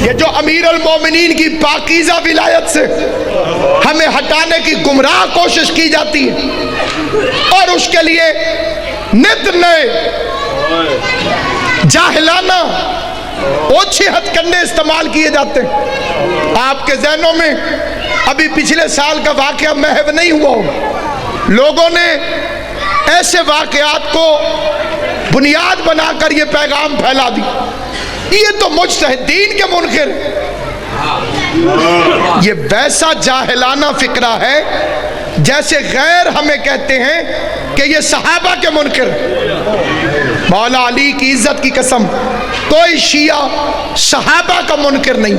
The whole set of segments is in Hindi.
ये जो अमीर अल मोमिनीन की पाकीज़ा विलायत से हमें हटाने की गुमराह कोशिश की जाती है और उसके लिए नित नए जाहिलाना ओछे हथकंडे इस्तेमाल किए जाते हैं। आपके ज़हनों में अभी पिछले साल का वाक़या महव नहीं हुआ होगा, लोगों ने ऐसे वाक़यात को बुनियाद बनाकर ये पैगाम फैला दी, ये तो मुज्तहिदीन के मुनकिर। ये वैसा जाहिलाना फिक्रा है जैसे गैर हमें कहते हैं कि ये सहाबा के मुनकिर। मौला अली की इज्जत की कसम, कोई शिया सहाबा का मुनकिर नहीं।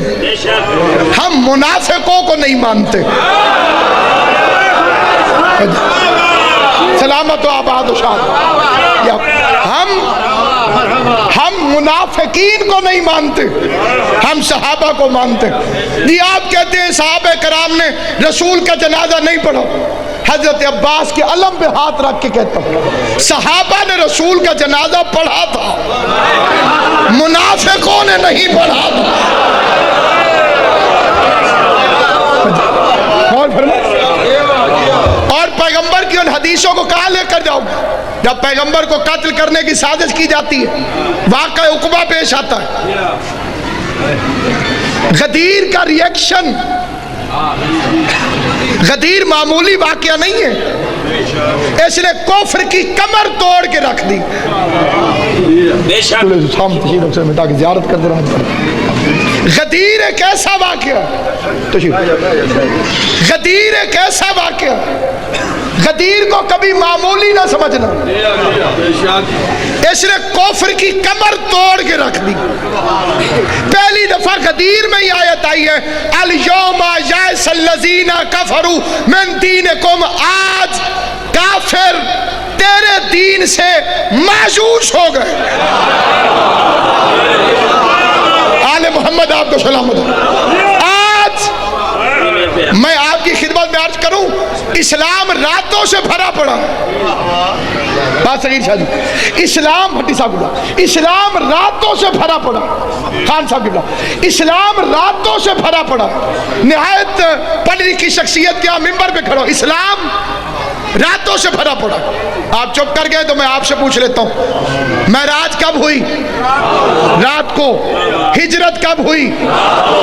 हम मुनाफिकों को नहीं मानते। सलामत व आबाद हम मुनाफिकीन को नहीं मानते, हम सहाबा को मानते। जी आप कहते हैं सहाबा कराम ने रसूल का जनाजा नहीं पढ़ा, हजरत अब्बास के अलम पे हाथ रख के कहता हूं सहाबा ने रसूल का जनाजा पढ़ा था, मुनाफिकों ने नहीं पढ़ा था। और पैगंबर की उन हदीसों को कहां लेकर जाओगे जब पैगंबर को कत्ल करने की साजिश की जाती है? वाक़या उक़बा पेश आता है, गदीर का रिएक्शन। गदीर मामूली वाक़या नहीं है, इसने कुफ्र की कमर तोड़ के रख दी। ताकि ज़ियारत करते रहना। गदीर एक ऐसा वाक़या, गदीर एक ऐसा वाक़या, गदीर को कभी मामूली ना समझना, इसने कुफ्र की कमर तोड़ के रख दी। पहली दफा गदीर में ही आयत आई है, अल यौमा यअसल्लज़ीना कफरू मिन दीनिकुम, आज काफिर तेरे दीन से मायूस हो गए। आले मोहम्मद आपको सलामत। आज मैं आपकी खिदमत में अर्ज करूं, इस्लाम रातों से भरा पड़ा। बात सही शादी, इस्लाम भट्टी साहब, इस्लाम रातों से भरा पड़ा। खान साहब की, इस्लाम रातों से भरा पड़ा। निहायत पढ़ी लिखी शख्सियत के मिंबर पे खड़ो, इस्लाम रातों से भरा पड़ा। आप चुप कर गए तो मैं आपसे पूछ लेता हूं, महराज कब हुई? रात को। हिजरत कब हुई?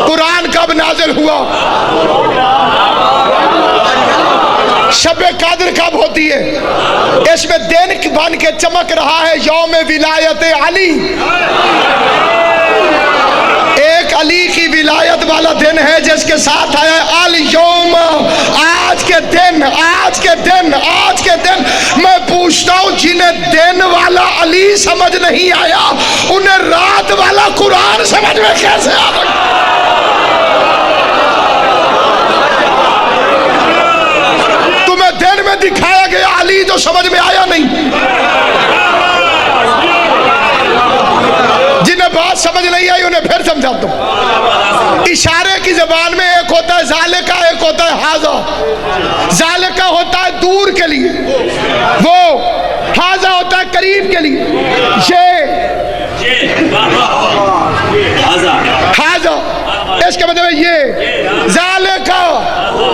कुरान कब नाजिल हुआ? शब कद्र कब होती है? इसमें दिन बन के चमक रहा है यौम विलायत अली। एक अली की विलायत वाला दिन है जिसके साथ आया अल यौम, आज के दिन, आज के दिन, आज के दिन। मैं पूछता हूं जिन्हें दिन वाला अली समझ नहीं आया, उन्हें रात वाला कुरान समझ में कैसे आ गया? तुम्हें दिन में दिखाया गया अली तो समझ में आया नहीं। जिन्हें बात समझ नहीं आई उन्हें फिर समझाता हूं। इशारे की जबान में एक होता है ज़ालिका, एक होता है हाजा। ज़ालिका होता है दूर के लिए, वो हाजा होता है करीब के लिए। ये हाजा, इसके मतलब ये ज़ालिका,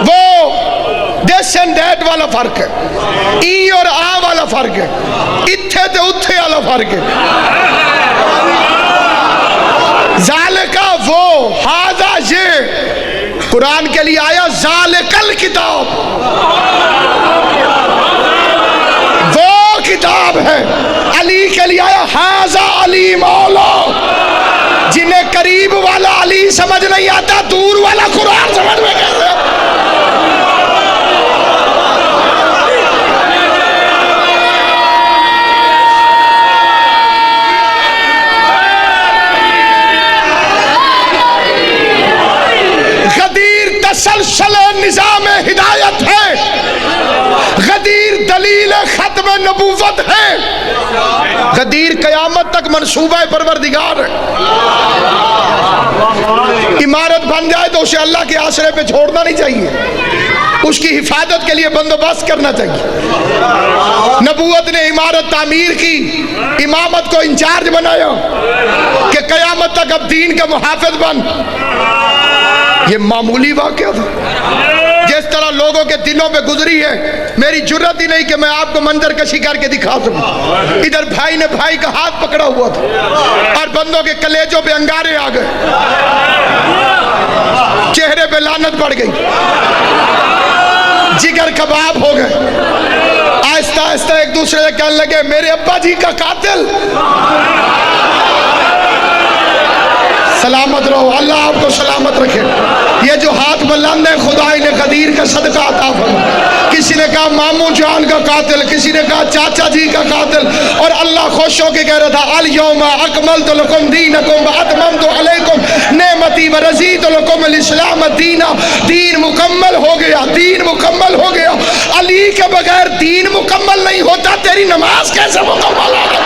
वो दिस एंड दैट वाला फर्क है, ई और आ वाला फर्क है, इत्थे ते उत्थे वाला फर्क है। ज़ालिका वो, हाजा ये। कुरान के लिए आया ज़ालिकल किताब, वो किताब है। अली के लिए आया हाजा अली मौला। जिन्हें करीब वाला अली समझ नहीं आता, दूर वाला कुरान समझ में कैसे? तसलसल निज़ाम हिदायत है, गदीर दलील खत्म नबूवत है, गदीर कयामत तक मंसूबा परवरदिगार है। इमारत बन जाए तो उसे अल्लाह के आसरे पे छोड़ना नहीं चाहिए, उसकी हिफाजत के लिए बंदोबस्त करना चाहिए। नबूवत ने इमारत तामीर की, इमामत को इंचार्ज बनाया कि कयामत तक अब दीन का मुहाफिज बन। ये मामूली वाक़या था। जिस तरह लोगों के दिलों पे गुजरी है, मेरी जुर्रत ही नहीं कि मैं आपको मंजर कशी करके दिखा सकूं। इधर भाई ने भाई का हाथ पकड़ा हुआ था और बंदों के कलेजों पे अंगारे आ गए, चेहरे पे लानत पड़ गई, जिगर कबाब हो गए। आहिस्ता आहिस्ता एक दूसरे से कहने लगे मेरे अब्बा जी का कातिल। सलामत रहो, अल्लाह आपको सलामत रखे। ये जो हाथ बुलंद है खुदा ने कदीर का सदका अता फरमा। किसी ने कहा मामू जान का कातिल, किसी ने कहा चाचा जी का कातिल, और अल्लाह खुश होकर कह रहा था अल यौमा अकमलतु लकुम दीनकुम व अतममतु अलैकुम नेमती व रज़ीतु लकुम अल इस्लाम दीना। दीन मुकम्मल हो गया, दीन मुकम्मल हो गया। अली के बगैर दीन मुकम्मल नहीं होता, तेरी नमाज कैसे मुकम्मल होगी?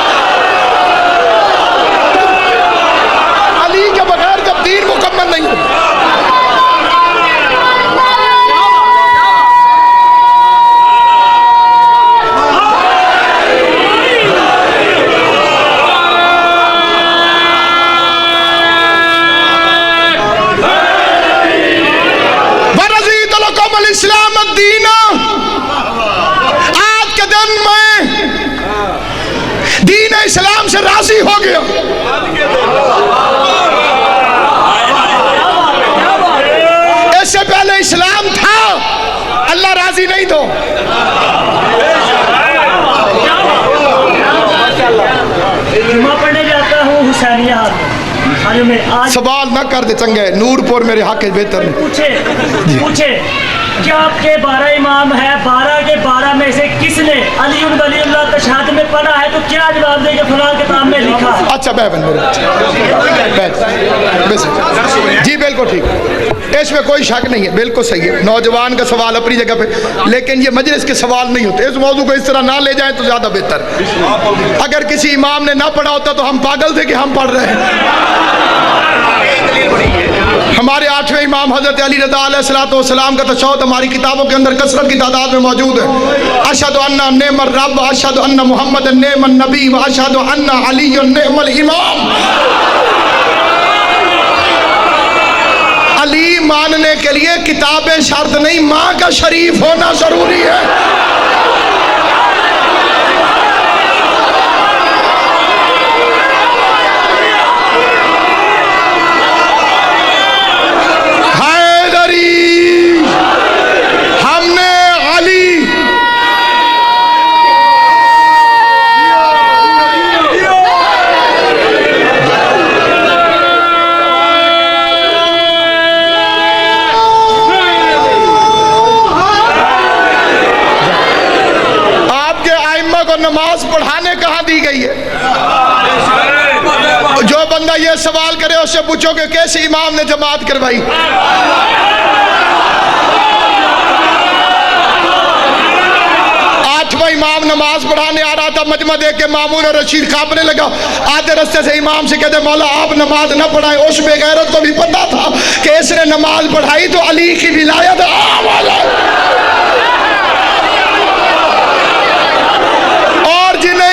अली के बगैर जब दीन मुकम्मल नहीं होता। इस्लाम दीना। आज के दिन में दीन इस्लाम से राजी हो गया। इससे पहले इस्लाम था, अल्लाह राजी नहीं तो। जुमा पढ़ने जाता हूँ हुसैनिया में, आज सवाल ना कर दे चंगे, नूरपुर मेरे हक बेहतर पूछे पूछे क्या आपके 12 इमाम है, 12 के 12 में से किसने अली वलीउल्लाह का शहादत में पढ़ा है? तो क्या जवाब देंगे? फलां किताब में लिखा है। अच्छा बहन जी बिल्कुल ठीक, इसमें कोई शक नहीं है, बिल्कुल सही है। नौजवान का सवाल अपनी जगह पे, लेकिन ये मजलिस के सवाल नहीं होते। इस मौजू को इस तरह ना ले जाएं तो ज्यादा बेहतर। अगर किसी इमाम ने ना पढ़ा होता तो हम पागल थे कि हम पढ़ रहे हैं। हमारे 8वें इमाम हजरत अली रज़ा अलैहिस्सलाम का तशहुद हमारी किताबों के अंदर कसरत की तादाद में मौजूद है। अशहदु अन्ना नेमर रब, अशहदु अन्ना मुहम्मद नेमन नबी, व अशहदु अन्ना अली नेमल इमाम। अली मानने के लिए किताबें शर्त नहीं, माँ का शरीफ होना जरूरी है। नमाज पढ़ाने कहाँ दी गई है? जो बंदा ये सवाल करे उससे पूछो कि कैसे इमाम ने जमात करवाई। आठवां इमाम नमाज पढ़ाने आ रहा था, मजमा देख के मामून और रशीद कांपने लगा। आधे रास्ते से इमाम से कहते मौला आप नमाज न पढ़ाए। उस बेगैरत को भी पता था कि इसने नमाज पढ़ाई तो अली की विलायत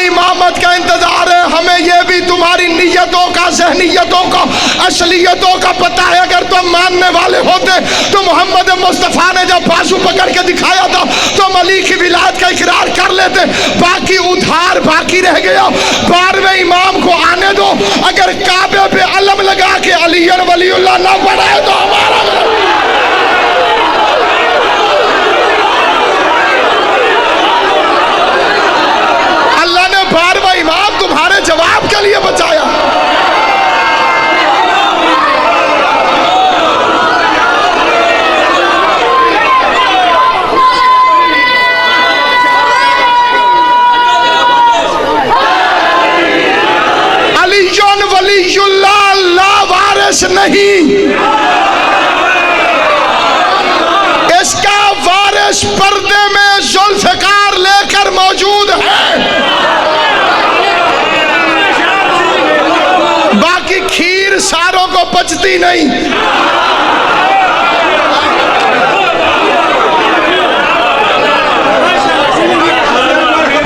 इमामत का इंतजार है। हमें यह भी तुम्हारी नीयतों का, ज़हनियतों का, असलियतों का पता है। अगर तुम मानने वाले होते तो मोहम्मद मुस्तफ़ा ने जब बाजू पकड़ के दिखाया था तुम अली की विलायत का इकरार कर लेते। बाकी उधार बाकी रह गया। 12वें इमाम को आने दो। अगर काबे पे अलम लगा के अली वलीउल्लाह ना पढ़ाए तो हमारा इमाम तुम्हारे जवाब के लिए बचाया। अलीयुन वलीयुल्लाह ला वारिस नहीं, इसका वारिस पर्दे में जुल्फ़िकार लेकर मौजूद है। बाकी खीर सारों को पचती नहीं।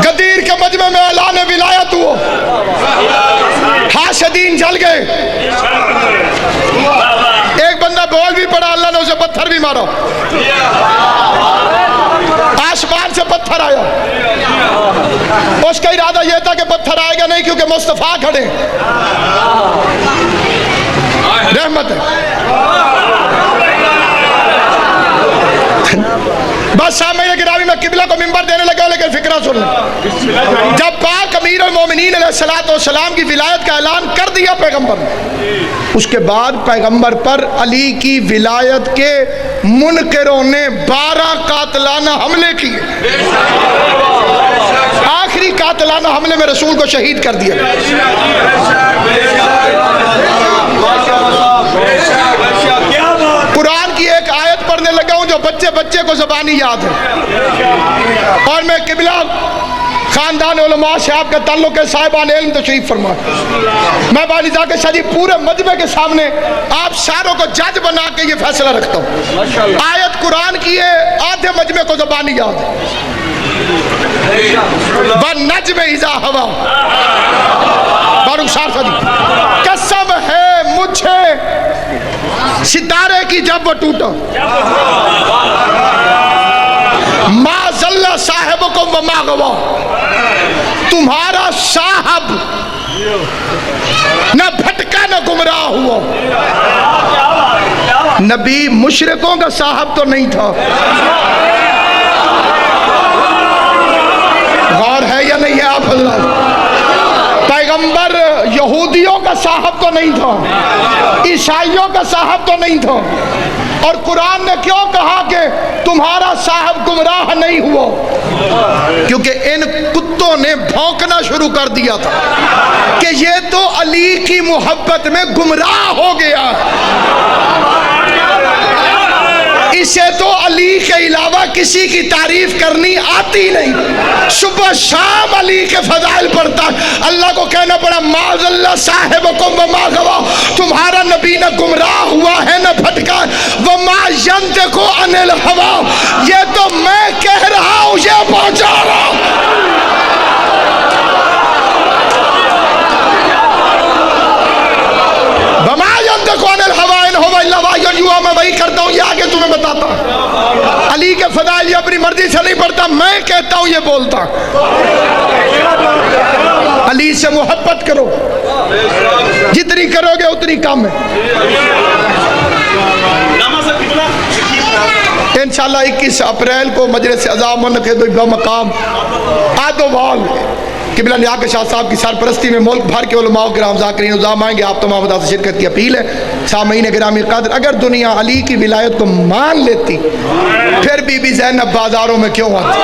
गदीर के मजमे में ऐलान विलायत हुआ, हाशदीन जल गए। भी मारा, आसमान से पत्थर आया। उसका इरादा यह था कि पत्थर आएगा नहीं, क्योंकि मुस्तफा खड़े, रहमत है। बस सामने गिरावी में किबला को मिंबर देने लगा, लेकिन फिक्रा सुन ले। जब पाक अमीर और मोमिनीन अलैहिस्सलाम की विलायत का ऐलान कर दिया पैगंबर ने, उसके बाद पैगंबर पर अली की विलायत के मुनकरों ने 12 कातलाना हमले किए। आखिरी कातलाना हमले में रसूल को शहीद कर दिया। कुरान की एक आयत पढ़ने लगा हूं जो बच्चे बच्चे को ज़बानी याद है, और मैं किबला खानदान उलमा से आपका ताल्लुक है, साहिबान इल्म तशरीफ फरमा। मैं बालिजा के शादी पूरे मजमे के सामने आप सारों को जज बना के ये फैसला रखता हूँ। आयत कुरान की है, आधे मजमे को ज़बानी याद है। नज्म इज़ा हवा, कसम है मुझे सितारे की जब वो टूटा, माज़ल्ला साहिबुकुम व मा गवा, तुम्हारा साहब न भटका न गुमराह हुआ। नबी मुशरिकों का साहब तो नहीं था, गौर है या नहीं है आप हज़रात? पैगंबर यहूदियों का साहब तो नहीं था, ईसाइयों का साहब तो नहीं था। और कुरान ने क्यों कहा कि तुम्हारा साहब गुमराह नहीं हुआ? क्योंकि इन कुत्तों ने भौंकना शुरू कर दिया था कि ये तो अली की मोहब्बत में गुमराह हो गया, इसे तो अली के अलावा किसी की तारीफ करनी आती नहीं। सुबह शाम अली के फजाइल पढ़ता, अल्लाह को कहना पड़ा माज़ल्ला साहिबुकुम व मा गवा, तुम्हारा नबी न गुमराह हुआ है न भटका, व मा यंतिकु अनिल हवा, ये तो मैं कह रहा हूं, ये पहुंचा रहा। मैं वही करता हूँ, ये आगे तुम्हें बताता। अली के फदाइल ये अपनी मर्जी से नहीं पढ़ता, मैं कहता हूँ ये बोलता। अली से मोहब्बत करो, जितनी करोगे उतनी कम है। इंशाअल्लाह 21 अप्रैल को मजलिस अज़ा मुनक़िद बमक़ाम आदोवाल किबला निया के शाह साहब की सरपरस्ती में मुल्क भर के उलमा किराम ज़ाकिरीन उज़ाम आएंगे। आप तमाम से शिरकत की अपील है। सामईन गिरामी क़द्र, अगर दुनिया अली की विलायत को मान लेती फिर बीबी ज़ैनब बाजारों में क्यों आती?